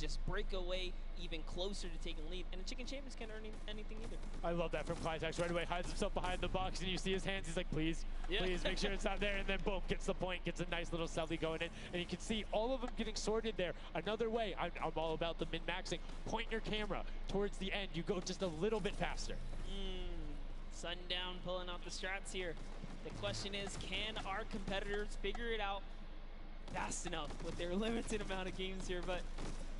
just break away even closer to taking lead. And the Chicken Champions can't earn anything either. I love that from Clitex. Right away, hides himself behind the box, and you see his hands. He's like, please, please make sure it's not there. And then boom, gets the point, gets a nice little selly going in. And you can see all of them getting sorted there. Another way, I'm all about the min-maxing. Point your camera towards the end. You go just a little bit faster. Sundown pulling out the strats here. The question is, can our competitors figure it out fast enough with their limited amount of games here? But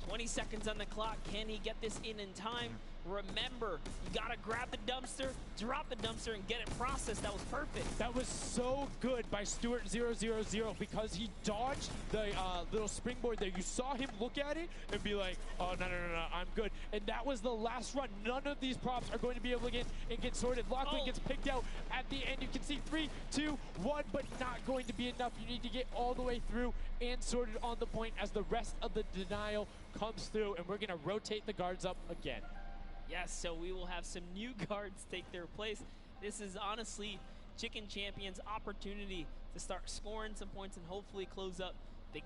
20 seconds on the clock. Can he get this in time? Remember, you gotta grab the dumpster, drop the dumpster, and get it processed. That was perfect. That was so good by Stuart000 because he dodged the little springboard there. You saw him look at it and be like, oh, no, I'm good. And that was the last run. None of these props are going to be able to get sorted. Lockley gets picked out at the end. You can see 3, 2, 1, but not going to be enough. You need to get all the way through and sorted on the point as the rest of the denial comes through, and we're going to rotate the guards up again. Yes, so we will have some new guards take their place. This is honestly Chicken Champions' opportunity to start scoring some points and hopefully close up the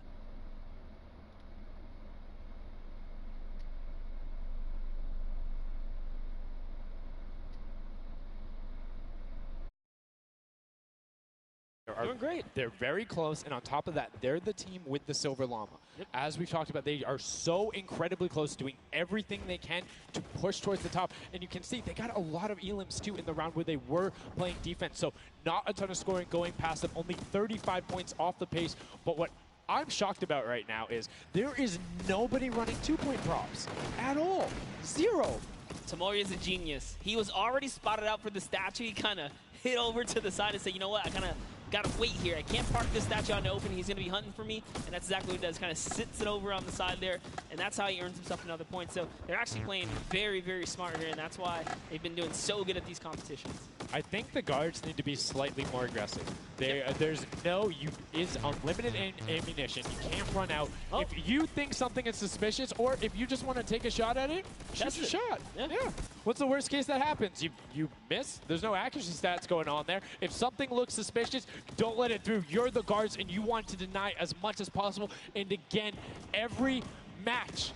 Doing great. They're very close, and on top of that, they're the team with the Silver Llama. As we've talked about, they are so incredibly close, doing everything they can to push towards the top. And you can see they got a lot of elims, too, in the round where they were playing defense. So not a ton of scoring going past them, only 35 points off the pace. But what I'm shocked about right now is there is nobody running 2-point props at all. 0. Tamori is a genius. He was already spotted out for the statue. He kind of hit over to the side and said, you know what, I kind of got to wait here. I can't park this statue on the open. He's going to be hunting for me, and that's exactly what he does. Kind of sits it over on the side there, and that's how he earns himself another point. So they're actually playing very, very smart here, and that's why they've been doing so good at these competitions. I think the guards need to be slightly more aggressive. There's is unlimited ammunition. You can't run out. If you think something is suspicious, or if you just want to take a shot at it, shoot your shot. Yeah. What's the worst case that happens? You miss. There's no accuracy stats going on there. If something looks suspicious, don't let it through. You're the guards, and you want to deny as much as possible. And again, every match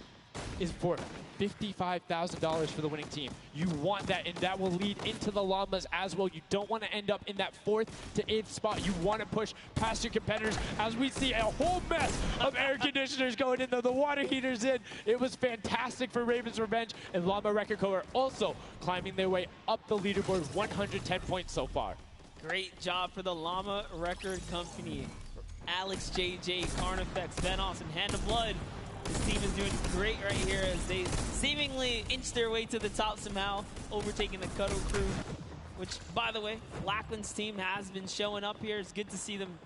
is for $55,000 for the winning team. You want that, and that will lead into the Llamas as well. You don't want to end up in that 4th to 8th spot. You want to push past your competitors as we see a whole mess of air conditioners going in, the water heaters in. It was fantastic for Raven's Revenge, and Llama Record Co. are also climbing their way up the leaderboard, 110 points so far. Great job for the Llama Record Company. Alex, JJ, Carnifex, Venos, and Hand of Blood. This team is doing great right here as they seemingly inch their way to the top somehow, overtaking the Cuddle Crew, which, by the way, Lackland's team has been showing up here. It's good to see them,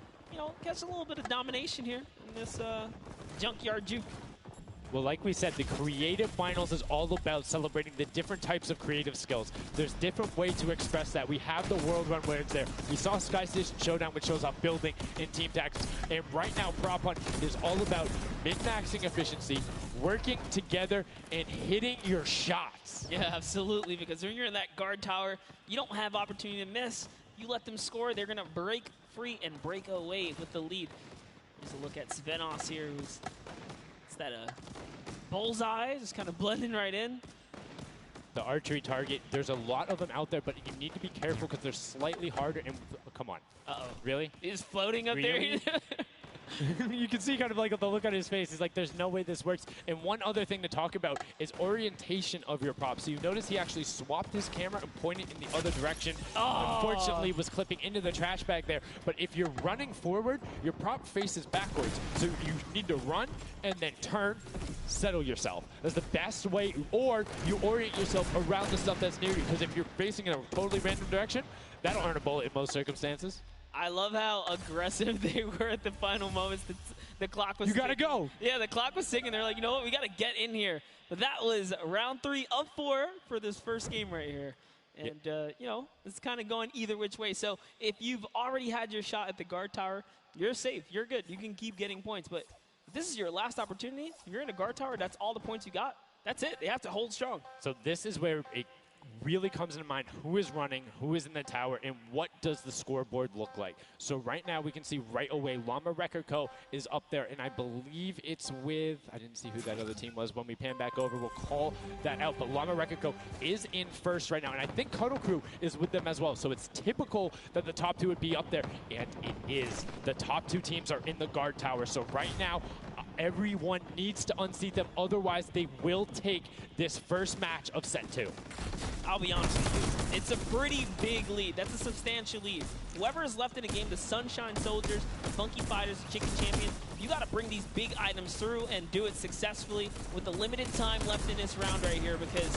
catch a little bit of domination here in this junkyard juke. Well, like we said, the creative finals is all about celebrating the different types of creative skills. There's different ways to express that. We have the World Run where it's there. We saw Sky Station Showdown, which shows off building and team tactics. And right now, Prop Hunt is all about min-maxing efficiency, working together, and hitting your shots. Yeah, absolutely, because when you're in that guard tower, you don't have opportunity to miss. You let them score, they're going to break free and break away with the lead. Here's a look at Svenos here, who's that bullseye, just kind of blending right in. The archery target, there's a lot of them out there, but you need to be careful because they're slightly harder. And come on. Really? He's floating up there. You can see kind of like the look on his face. He's like, there's no way this works. And one other thing to talk about is orientation of your prop. So you notice he actually swapped his camera and pointed in the other direction. Unfortunately, was clipping into the trash bag there. But if you're running forward, your prop faces backwards. So you need to run and then turn, settle yourself. That's the best way. Or you orient yourself around the stuff that's near you. Because if you're facing in a totally random direction, that'll earn a bullet in most circumstances. I love how aggressive they were at the final moments. The clock was You gotta go. Yeah, the clock was ticking. They're like, you know what, we gotta get in here. But that was round 3 of 4 for this first game right here. And, it's kind of going either which way. So if you've already had your shot at the guard tower, you're safe. You're good. You can keep getting points. But if this is your last opportunity, if you're in a guard tower, that's all the points you got. That's it. They have to hold strong. So this is where it really comes into mind who is running, who is in the tower, and what does the scoreboard look like. So right now we can see right away Llama Record Co. is up there, and I believe it's with, I didn't see who that other team was. When we pan back over, we'll call that out. But Llama Record Co. is in first right now, and I think Cuddle Crew is with them as well. So it's typical that the top two would be up there, and it is. The top two teams are in the guard tower. So right now, everyone needs to unseat them. Otherwise, they will take this first match of set 2. I'll be honest with you, it's a pretty big lead. That's a substantial lead. Whoever is left in the game, the Sunshine Soldiers, the Funky Fighters, the Chicken Champions, you got to bring these big items through and do it successfully with the limited time left in this round right here, because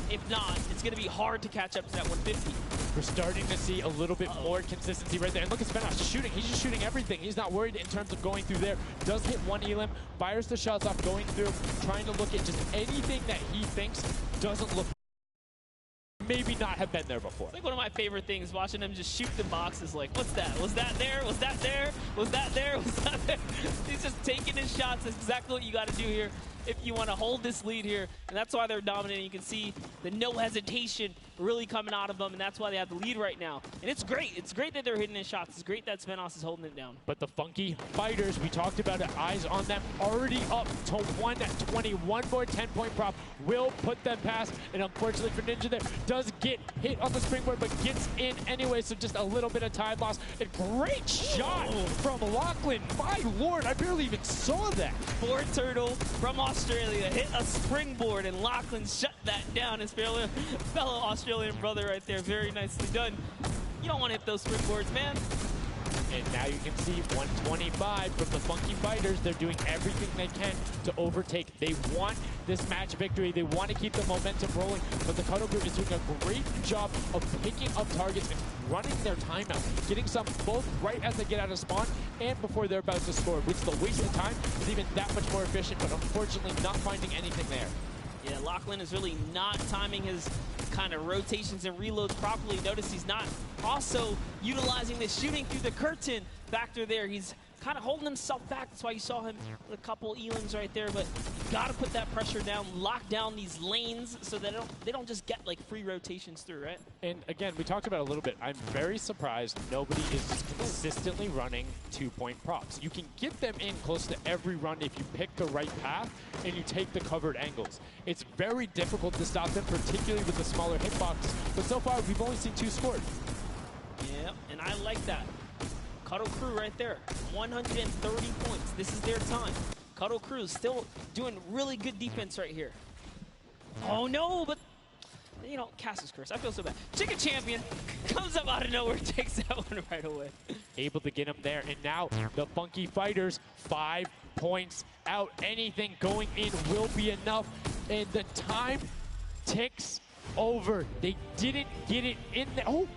if not, it's going to be hard to catch up to that 150. We're starting to see a little bit more consistency right there. And look at Svenos shooting. He's just shooting everything. He's not worried in terms of going through there. Does hit one elim, fires the shots off, going through, trying to look at just anything that he thinks doesn't look maybe not have been there before. It's like one of my favorite things, watching him just shoot the boxes like, what's that? Was that there? Was that there? Was that there? Was that there? He's just taking his shots. That's exactly what you got to do here if you want to hold this lead here. And that's why they're dominating. You can see the no hesitation really coming out of them, and that's why they have the lead right now. And it's great. It's great that they're hitting his shots. It's great that Svenos is holding it down. But the Funky Fighters, we talked about it, eyes on them, already up to 120. One more 10-point prop will put them past. And unfortunately for Ninja there, does get hit on the springboard, but gets in anyway, so just a little bit of time loss. A great shot from Lachlan. My lord, I barely even saw that. Ford Turtle from Australia hit a springboard, and Lachlan shut that down. His fellow Australian brother right there. Very nicely done. You don't want to hit those springboards, man. And now you can see 125 from the Funky Fighters. They're doing everything they can to overtake. They want this match victory. They want to keep the momentum rolling. But the Cuddle Group is doing a great job of picking up targets and running their timeout, getting some both right as they get out of spawn and before they're about to score, which the waste of time is even that much more efficient, but unfortunately not finding anything there. Yeah, Lachlan is really not timing his kind of rotations and reloads properly. Notice he's not also utilizing the shooting through the curtain factor there. He's kind of holding himself back. That's why you saw him with a couple elims right there. But you got to put that pressure down, lock down these lanes so that they don't just get like free rotations through, right? And again, we talked about it a little bit. I'm very surprised nobody is just consistently running 2-point props. You can get them in close to every run if you pick the right path and you take the covered angles. It's very difficult to stop them, particularly with the smaller hitbox. But so far, we've only seen 2 scored. Yep, and I like that. Cuddle Crew right there, 130 points. This is their time. Cuddle Crew still doing really good defense right here. Oh no, but you know, Cass's curse. I feel so bad. Chicken Champion comes up out of nowhere, takes that one right away. Able to get him there, and now the Funky Fighters 5 points out. Anything going in will be enough, and the time ticks over. They didn't get it in there. Oh!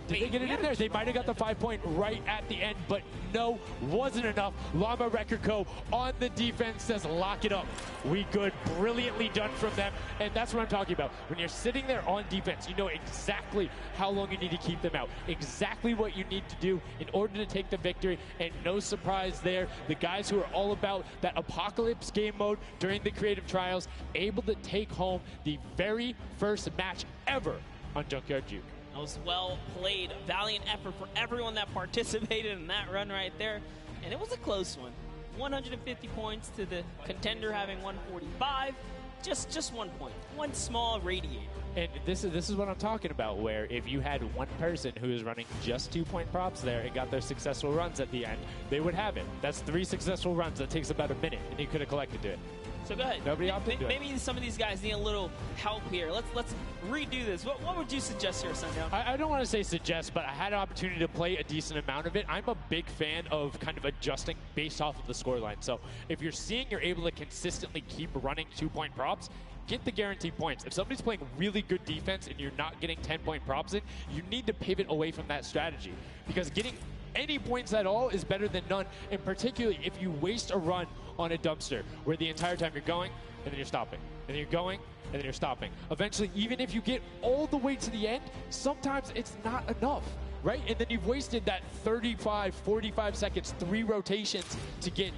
Did they get it in there? They might have got the 5-point right at the end, but no, wasn't enough. Llama Record Co. on the defense says, lock it up. We good. Brilliantly done from them, and that's what I'm talking about. When you're sitting there on defense, you know exactly how long you need to keep them out, exactly what you need to do in order to take the victory, and no surprise there. The guys who are all about that apocalypse game mode during the creative trials, able to take home the very first match ever on Junkyard Juke. That was well played. Valiant effort for everyone that participated in that run right there. And it was a close one. 150 points to the contender having 145. Just 1 point. One small radiator. And this is what I'm talking about, where if you had one person who is running just 2-point props there and got their successful runs at the end, they would have it. That's 3 successful runs. That takes about a minute, and you could have collected it. So go ahead. Nobody opted to Maybe some of these guys need a little help here. Let's redo this. What would you suggest here, Sundown? I don't want to say suggest, but I had an opportunity to play a decent amount of it. I'm a big fan of kind of adjusting based off of the scoreline. So if you're seeing you're able to consistently keep running 2-point props, get the guaranteed points. If somebody's playing really good defense and you're not getting 10-point props in, you need to pivot away from that strategy, because getting any points at all is better than none, and particularly if you waste a run on a dumpster where the entire time you're going and then you're stopping, and then you're going and then you're stopping. Eventually, even if you get all the way to the end, sometimes it's not enough, right? And then you've wasted that 35, 45 seconds, 3 rotations to get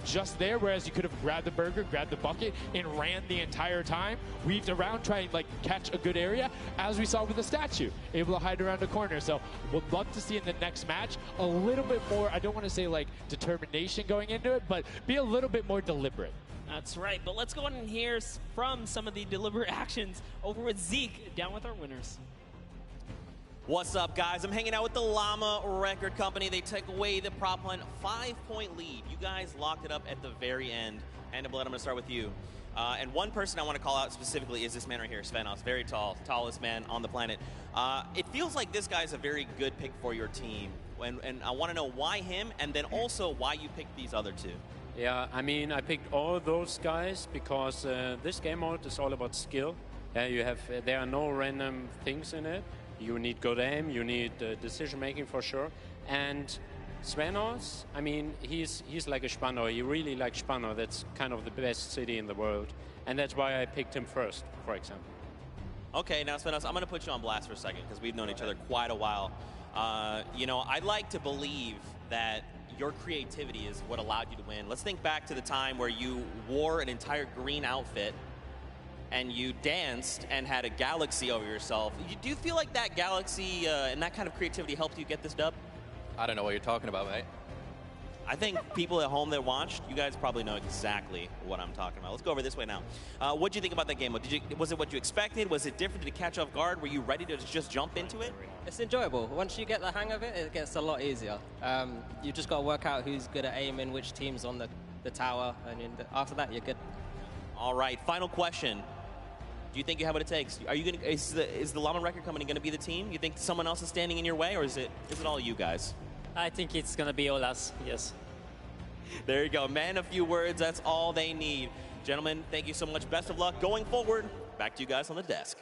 just there, whereas you could have grabbed the burger, grabbed the bucket, and ran the entire time, weaved around, trying to like catch a good area, as we saw with the statue, able to hide around a corner. So would love to see in the next match a little bit more, I don't want to say like determination going into it, but be a little bit more deliberate. That's right, but let's go on and hear from some of the deliberate actions over with Zeke, down with our winners. What's up, guys? I'm hanging out with the Llama Record Company. They took away the prop hunt 5-point lead. You guys locked it up at the very end. And Blood, I'm going to start with you. And one person I want to call out specifically is this man right here, Svenos. Very tall, tallest man on the planet. It feels like this guy's a very good pick for your team. And I want to know why him, and then also why you picked these other two. Yeah, I mean, I picked all those guys because this game mode is all about skill. There are no random things in it. You need good aim, you need decision making for sure. And Svenos, I mean, he's like a Spanner. He really likes Spanner. That's kind of the best city in the world. And that's why I picked him first, for example. Okay, now Svenos, I'm going to put you on blast for a second because we've known each other quite a while. You know, I'd like to believe that your creativity is what allowed you to win. Let's think back to the time where you wore an entire green outfit and you danced and had a galaxy over yourself. Do you feel like that galaxy and that kind of creativity helped you get this dub? I don't know what you're talking about, mate. I think people at home that watched, you guys probably know exactly what I'm talking about. Let's go over this way now. What did you think about that game? Was it what you expected? Was it different? Did it catch off guard? Were you ready to just jump into it? It's enjoyable. Once you get the hang of it, it gets a lot easier. You just got to work out who's good at aiming, which team's on the tower, and after that, you're good. All right, final question. Do you think you have what it takes? Are you gonna? Is the Llama Record Company going to be the team? You think someone else is standing in your way, or is it all you guys? I think it's going to be all us, yes. There you go. Man, a few words, that's all they need. Gentlemen, thank you so much. Best of luck going forward. Back to you guys on the desk.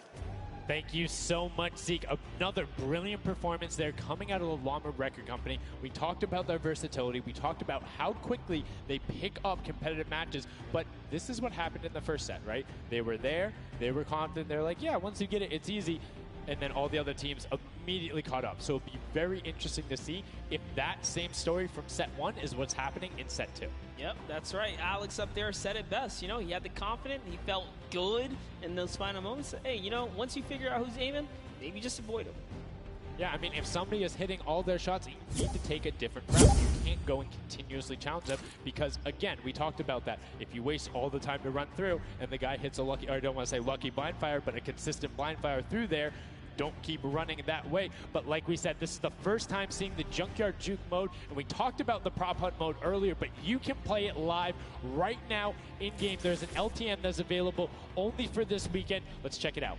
Thank you so much, Zeke. Another brilliant performance there coming out of the Llama Record Company. We talked about their versatility. We talked about how quickly they pick up competitive matches. But this is what happened in the first set, right? They were there. They were confident. They're like, yeah, once you get it, it's easy. And then all the other teams immediately caught up. So it'll be very interesting to see if that same story from set 1 is what's happening in set 2. Yep, that's right. Alex up there said it best. You know, he had the confidence. He felt good in those final moments. Hey, you know, once you figure out who's aiming, maybe just avoid him. Yeah, I mean, if somebody is hitting all their shots, you need to take a different route. You can't go and continuously challenge them because, again, we talked about that. If you waste all the time to run through and the guy hits a lucky, or I don't want to say lucky blind fire, but a consistent blind fire through there, don't keep running that way. But like we said, this is the first time seeing the Junkyard Juke mode, and we talked about the prop hunt mode earlier, but you can play it live right now in-game. There's an LTM that's available only for this weekend. Let's check it out.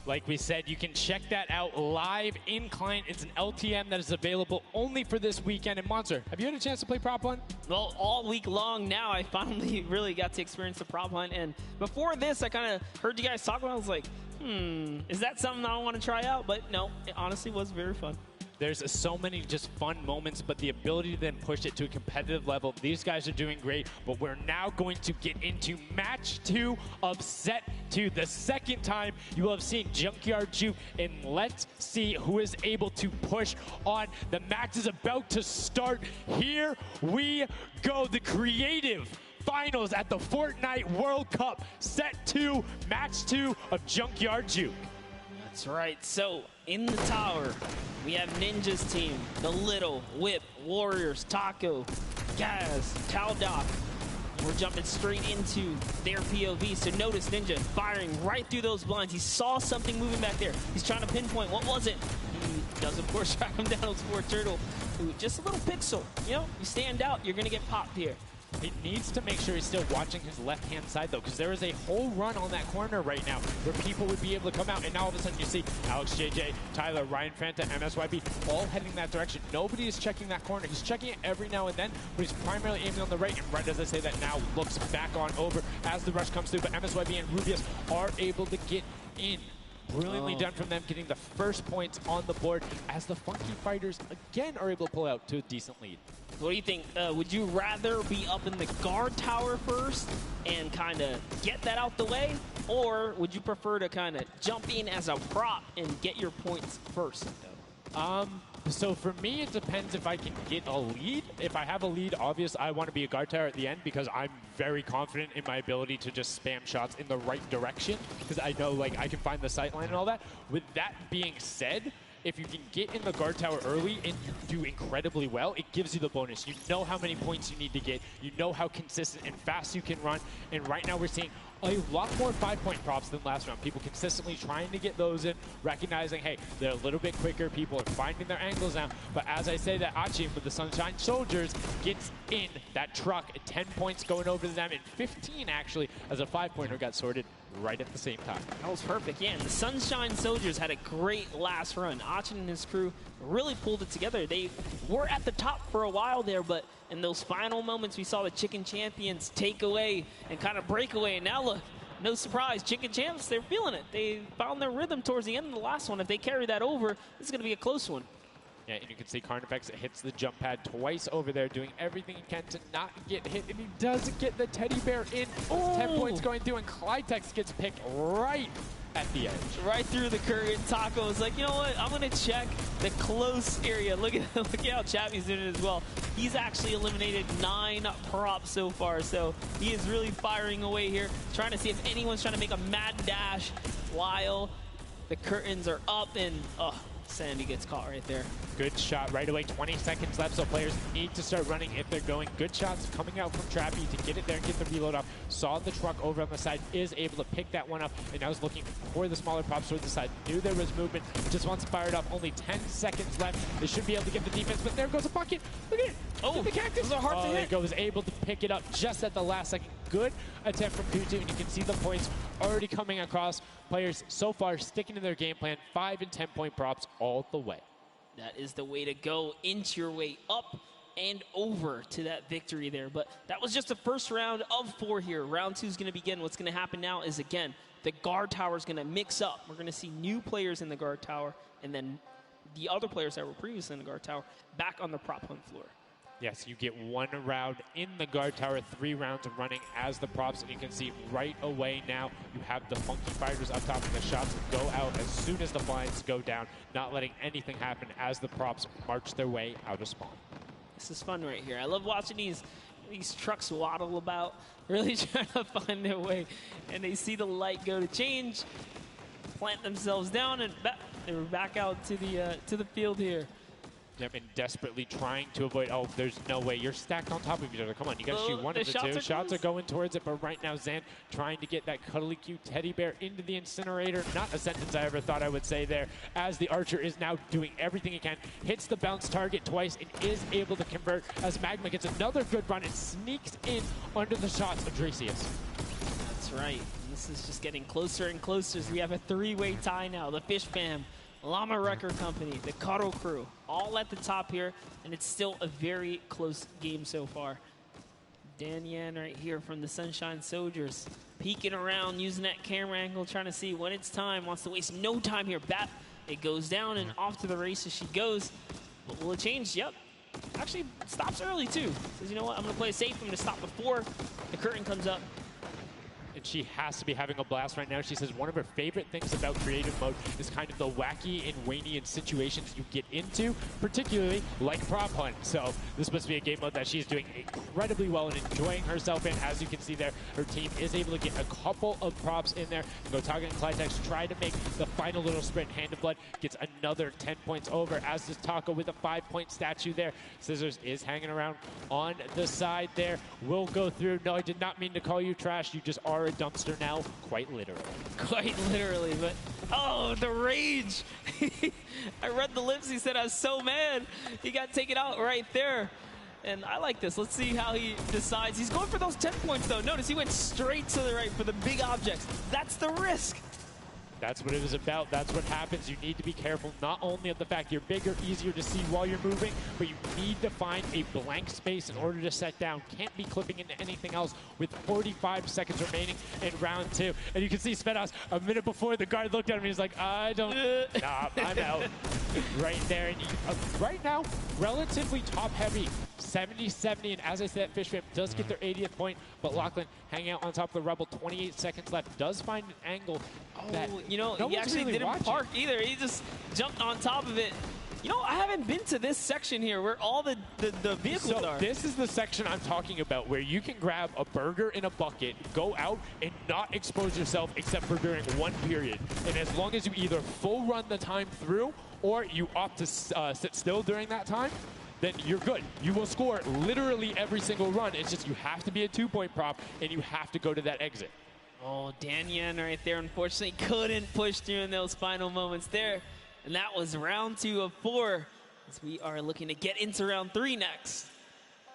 Like we said, you can check that out live in client. It's an LTM that is available only for this weekend. And Monster, have you had a chance to play Prop Hunt? Well, all week long now, I finally really got to experience the Prop Hunt. And before this, I kind of heard you guys talk about it. I was like, is that something I want to try out? But no, it honestly was very fun. There's so many just fun moments, but the ability to then push it to a competitive level, these guys are doing great, but we're now going to get into match 2 of set 2. The second time you will have seen Junkyard Juke, and let's see who is able to push on. The match is about to start. Here we go. The creative finals at the Fortnite World Cup. Set 2, match 2 of Junkyard Juke. That's right. So in the tower, we have Ninja's team, the Little, Whip, Warriors, Taco, Gaz, Taldoc. We're jumping straight into their POV. So notice Ninja firing right through those blinds. He saw something moving back there. He's trying to pinpoint. What was it? He does, of course, track him down with Sport Turtle. Ooh, just a little pixel. You know, you stand out, you're going to get popped here. He needs to make sure he's still watching his left-hand side, though, because there is a whole run on that corner right now where people would be able to come out, and now all of a sudden you see Alex JJ, Tyler, Ryan Fanta, MSYB all heading that direction. Nobody is checking that corner. He's checking it every now and then, but he's primarily aiming on the right, and right as I say that now looks back on over as the rush comes through, but MSYB and Rubius are able to get in. Brilliantly done from them, getting the first points on the board as the Funky Fighters again are able to pull out to a decent lead. What do you think? Would you rather be up in the guard tower first and kind of get that out the way? Or would you prefer to kind of jump in as a prop and get your points first? So for me, it depends if I can get a lead. If I have a lead, obviously I want to be a guard tower at the end because I'm very confident in my ability to just spam shots in the right direction because I know like I can find the sight line and all that. With that being said, if you can get in the guard tower early and you do incredibly well, it gives you the bonus. You know how many points you need to get. You know how consistent and fast you can run. And right now we're seeing a lot more 5-point props than last round. People consistently trying to get those in, recognizing, hey, they're a little bit quicker. People are finding their angles now. But as I say, that Achim with the Sunshine Soldiers gets in that truck. 10 points going over to them, and 15 actually as a 5-pointer got sorted right at the same time. That was perfect. Yeah, and the Sunshine Soldiers had a great last run. Achin and his crew really pulled it together. They were at the top for a while there, but in those final moments, we saw the Chicken Champions take away and kind of break away. And now look, no surprise, Chicken Champs, they're feeling it. They found their rhythm towards the end of the last one. If they carry that over, this is going to be a close one. Yeah, and you can see Carnifex hits the jump pad twice over there, doing everything he can to not get hit, and he does get the teddy bear in. 10 points going through, and Clytex gets picked right at the edge. Right through the curtain. Taco is like, you know what? I'm going to check the close area. Look at how Chappie's doing it as well. He's actually eliminated 9 props so far, so he is really firing away here, trying to see if anyone's trying to make a mad dash while the curtains are up, and Sandy gets caught right there. Good shot right away. 20 seconds left, so players need to start running if they're going. Good shots coming out from Trappy to get it there and get the reload off. Saw the truck over on the side, is able to pick that one up, and now is looking for the smaller props towards the side. Knew there was movement, just wants to fire it up. Only 10 seconds left. They should be able to get the defense, but there goes a bucket. Look at it. Oh, the cactus. Those are hard to hit. There goes, able to pick it up just at the last second. Good attempt from Tutu, and you can see the points already coming across. Players so far sticking to their game plan. 5 and 10 point props all the way. That is the way to go. Inch your way up and over to that victory there. But that was just the first round of 4 here. Round 2 is going to begin. What's going to happen now is, again, the guard tower is going to mix up. We're going to see new players in the guard tower, and then the other players that were previously in the guard tower back on the prop hunt floor. Yes, you get 1 round in the guard tower, 3 rounds of running as the props, and you can see right away now you have the Funky Fighters up top, and the shots go out as soon as the blinds go down, not letting anything happen as the props march their way out of spawn. This is fun right here. I love watching these trucks waddle about, really trying to find their way, and they see the light go to change, plant themselves down, and they're back out to the field here. Yep, and desperately trying to avoid, there's no way. You're stacked on top of each other. Come on, you got to shoot one of the two. Shots are going towards it, but right now Zan trying to get that cuddly cute teddy bear into the incinerator. Not a sentence I ever thought I would say there, as the Archer is now doing everything he can. Hits the bounce target twice and is able to convert as Magma gets another good run and sneaks in under the shots of Dracius. That's right. And this is just getting closer and closer as we have a 3-way tie now. The Fish Fam, Llama Record Company, the Cuddle Crew, all at the top here, and it's still a very close game so far. Dan Yan right here from the Sunshine Soldiers, peeking around, using that camera angle, trying to see when it's time, wants to waste no time here. Bat, it goes down and off to the races she goes. But will it change? Yep. Actually, stops early too. Says, you know what, I'm gonna play it safe, I'm gonna stop before the curtain comes up. And she has to be having a blast right now. She says one of her favorite things about creative mode is kind of the wacky and Waynian situations you get into, particularly like prop hunt. So this must be a game mode that she's doing incredibly well and enjoying herself in. As you can see there, her team is able to get a couple of props in there. Gotaga and Clytex try to make the final little sprint. Hand of Blood gets another 10 points over, as does Taco with a 5-point statue there. Scissors is hanging around on the side there. Will go through. No, I did not mean to call you trash. You just are a dumpster now, quite literally. Quite literally, but the rage. I read the lips. He said, I was so mad. He got taken out right there. And I like this. Let's see how he decides. He's going for those 10 points, though. Notice he went straight to the right for the big objects. That's the risk. That's what it was about. That's what happens. You need to be careful not only of the fact you're bigger, easier to see while you're moving, but you need to find a blank space in order to set down. Can't be clipping into anything else with 45 seconds remaining in round 2. And you can see Svenos a minute before the guard looked at him. He's like, I don't, nah, I'm out. Right there. And right now, relatively top heavy. 70-70, and as I said, Fish Fam does get their 80th point, but Lachlan hanging out on top of the Rebel, 28 seconds left, does find an angle that you know, no he actually really didn't watching. park either. He just jumped on top of it. You know, I haven't been to this section here where all the vehicles are. This is the section I'm talking about where you can grab a burger in a bucket, go out, and not expose yourself except for during one period. And as long as you either full run the time through or you opt to sit still during that time, then you're good. You will score literally every single run. It's just you have to be a 2-point prop, and you have to go to that exit. Oh, Dan Yen right there, unfortunately, couldn't push through in those final moments there. And that was round 2 of 4, as we are looking to get into round 3 next.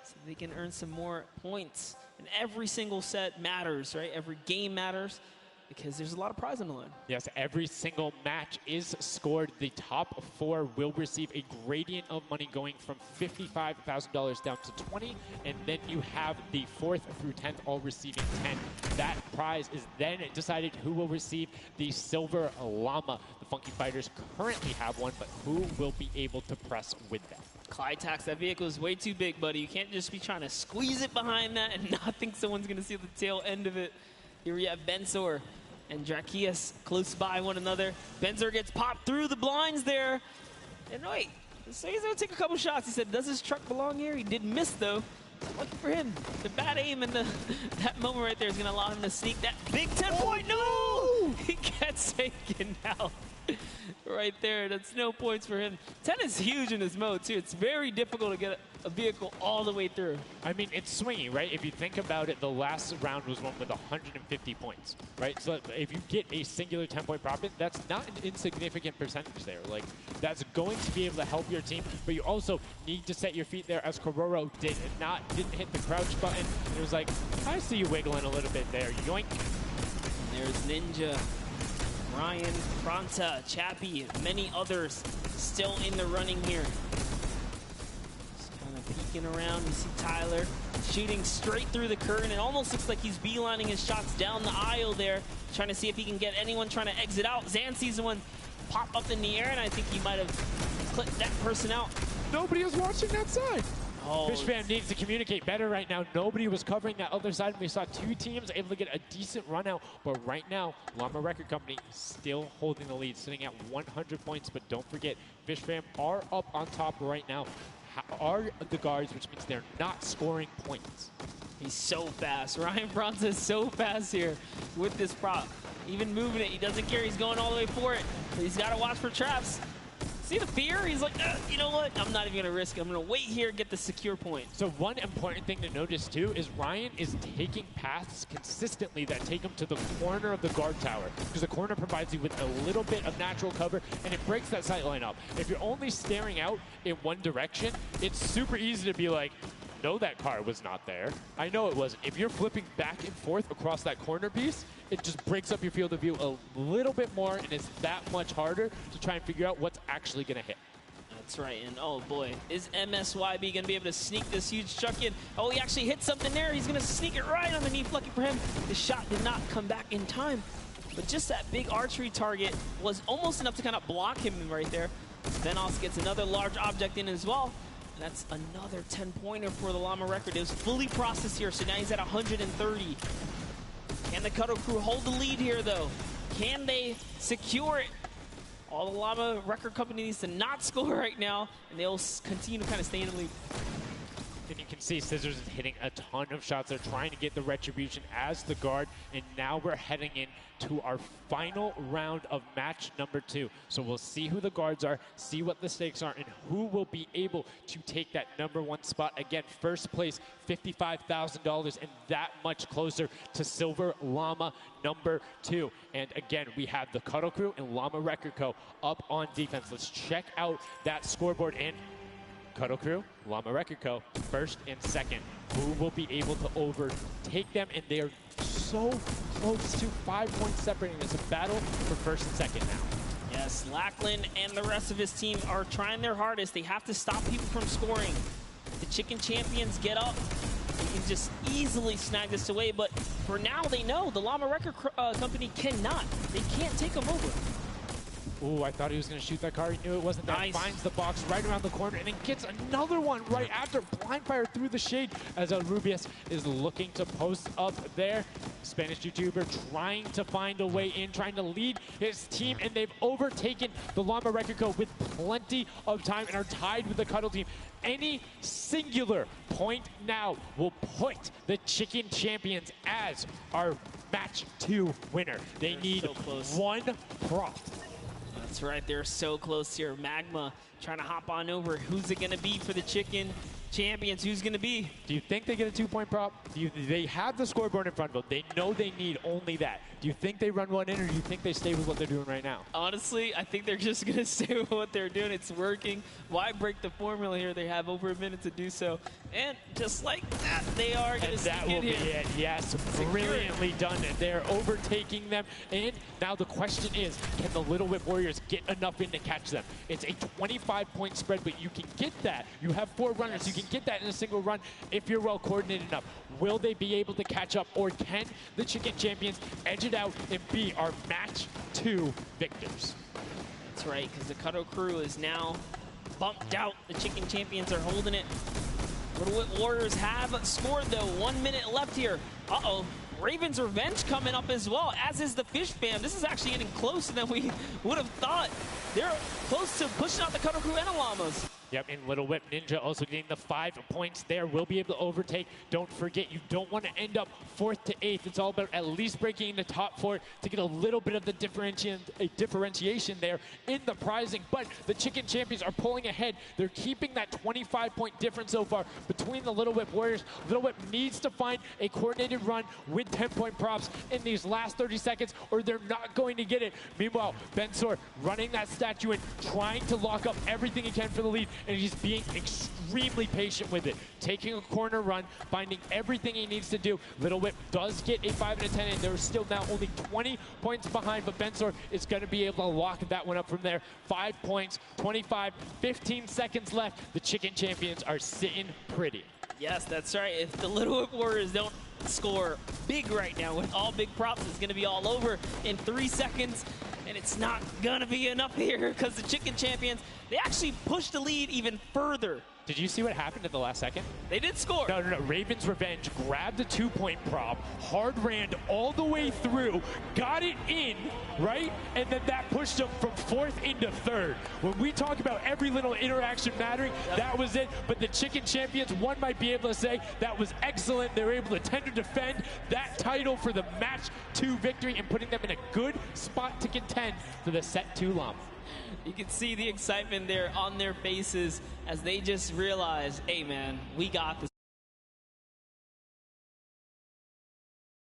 So they can earn some more points. And every single set matters, right? Every game matters, because there's a lot of prize on the line. Yes, every single match is scored. The top 4 will receive a gradient of money going from $55,000 down to 20, and then you have the 4th through 10th all receiving 10. That prize is then decided who will receive the Silver Llama. The Funky Fighters currently have one, but who will be able to press with them? Clytax, that vehicle is way too big, buddy. You can't just be trying to squeeze it behind that and not think someone's going to see the tail end of it. Here we have Bensor and Drakias close by one another. Bensor gets popped through the blinds there. And wait, so he's going to take a couple shots. He said, does this truck belong here? He did miss, though. Lucky for him. The bad aim and that moment right there is going to allow him to sneak that big 10-point. No! He gets taken out. Right there, that's no points for him. 10 is huge in this mode, too. It's very difficult to get a vehicle all the way through. I mean, it's swingy, right? If you think about it, the last round was one with 150 points, right? So if you get a singular 10-point profit, that's not an insignificant percentage there. Like, that's going to be able to help your team, but you also need to set your feet there, as Kororo didn't hit the crouch button. It was like, I see you wiggling a little bit there. Yoink. And there's Ninja, Ryan, Fronta, Chappie, many others still in the running here. Just kind of peeking around. You see Tyler shooting straight through the curtain. It almost looks like he's beelining his shots down the aisle there, trying to see if he can get anyone trying to exit out. Zan sees one pop up in the air, and I think he might have clipped that person out. Nobody is watching that side. Oh, Fish Fam needs to communicate better right now. Nobody was covering that other side. We saw 2 teams able to get a decent run out. But right now, Llama Record Company still holding the lead, sitting at 100 points. But don't forget, Fish Fam are up on top right now. Are the guards, which means they're not scoring points. He's so fast. Ryan Fronta is so fast here with this prop. Even moving it, he doesn't care. He's going all the way for it. But he's got to watch for traps. See the fear? He's like, you know what? I'm not even going to risk it. I'm going to wait here and get the secure point. So one important thing to notice, too, is Ryan is taking paths consistently that take him to the corner of the guard tower, because the corner provides you with a little bit of natural cover, and it breaks that sight line up. If you're only staring out in one direction, it's super easy to be like, no, that car was not there. I know it wasn't. If you're flipping back and forth across that corner piece, it just breaks up your field of view a little bit more, and it's that much harder to try and figure out what's actually going to hit. That's right, and oh boy, is MSYB going to be able to sneak this huge chuck in? Oh, he actually hit something there. He's going to sneak it right underneath. Lucky for him, the shot did not come back in time. But just that big archery target was almost enough to kind of block him right there. Venos gets another large object in as well. That's another 10-pointer for the Llama Record. It was fully processed here, so now he's at 130. Can the Cuddle Crew hold the lead here, though? Can they secure it? All the Llama Record Company needs to not score right now, and they'll continue to kind of stay in the lead. And you can see Scissors is hitting a ton of shots. They're trying to get the retribution as the guard, and now we're heading in to our final round of match number 2. So we'll see who the guards are, see what the stakes are, and who will be able to take that #1 spot. Again, first place, $55,000, and that much closer to Silver Llama #2. And again, we have the Cuddle Crew and Llama Record Co. up on defense. Let's check out that scoreboard. And Cuddle Crew, Llama Record Co., first and second. Who will be able to overtake them? And they are so close to 5 points separating. It's a battle for first and second now. Yes, Lackland and the rest of his team are trying their hardest. They have to stop people from scoring. The Chicken Champions get up. They can just easily snag this away, but for now they know the Llama Record Company cannot. They can't take them over. Ooh, I thought he was going to shoot that car. He knew it wasn't there. Nice. Finds the box right around the corner and then gets another one right after. Blind fire through the shade as Rubius is looking to post up there. Spanish YouTuber trying to find a way in, trying to lead his team, and they've overtaken the Llama Record Co. with plenty of time and are tied with the Cuddle team. Any singular point now will put the Chicken Champions as our match 2 winner. They need so close. one prop. That's right, they're so close here. Magma trying to hop on over. Who's it going to be for the Chicken Champions? Who's going to be? Do you think they get a 2-point prop? They have the scoreboard in front of them. They know they need only that. Do you think they run one in, or do you think they stay with what they're doing right now? Honestly, I think they're just going to stay with what they're doing. It's working. Why break the formula here? They have over a minute to do so. And just like that, they are going to sneak that will in be here. it. Yes, brilliantly done. They're overtaking them. And now the question is, can the Little Whip Warriors get enough in to catch them? It's a 25-point spread, but you can get that. You have 4 runners. You can get that in a single run if you're well coordinated enough. Will they be able to catch up, or can the Chicken Champions edge it out and be our match 2 victors? That's right, because the Cuddle crew is now bumped out. The Chicken Champions are holding it. Little Whip Warriors have scored, though. 1 minute left here. Uh-oh. Raven's Revenge coming up as well, as is the Fish Fam. This is actually getting closer than we would have thought. They're close to pushing out the Cuddle crew and the Llamas. Yep, and Little Whip Ninja also getting the 5 points there. Will be able to overtake. Don't forget, you don't want to end up 4th to 8th. It's all about at least breaking the top 4 to get a little bit of the differentiation there in the prizing. But the Chicken Champions are pulling ahead. They're keeping that 25-point difference so far between the Little Whip Warriors. Little Whip needs to find a coordinated run with 10-point props in these last 30 seconds, or they're not going to get it. Meanwhile, Bensor running that statue in, trying to lock up everything he can for the lead, and he's being extremely patient with it. Taking a corner run, finding everything he needs to do. Little Whip does get a 5 and a 10, and they're still now only 20 points behind, but Bensor is going to be able to lock that one up from there. 5 points, 25, 15 seconds left. The Chicken Champions are sitting pretty. Yes, that's right. If the Little Whip Warriors don't score big right now with all big props, it's going to be all over in 3 seconds. And it's not going to be enough here because the Chicken Champions, they actually pushed the lead even further. Did you see what happened at the last second? They did score. No. Raven's Revenge grabbed the 2-point prop, hard ran all the way through, got it in, right? And then that pushed them from 4th into 3rd. When we talk about every little interaction mattering, that was it. But the Chicken Champions, one might be able to say that was excellent. They were able to tender defend that title for the match 2 victory and putting them in a good spot to contend for the set 2 Llama. You can see the excitement there on their faces as they just realize, hey man, we got this.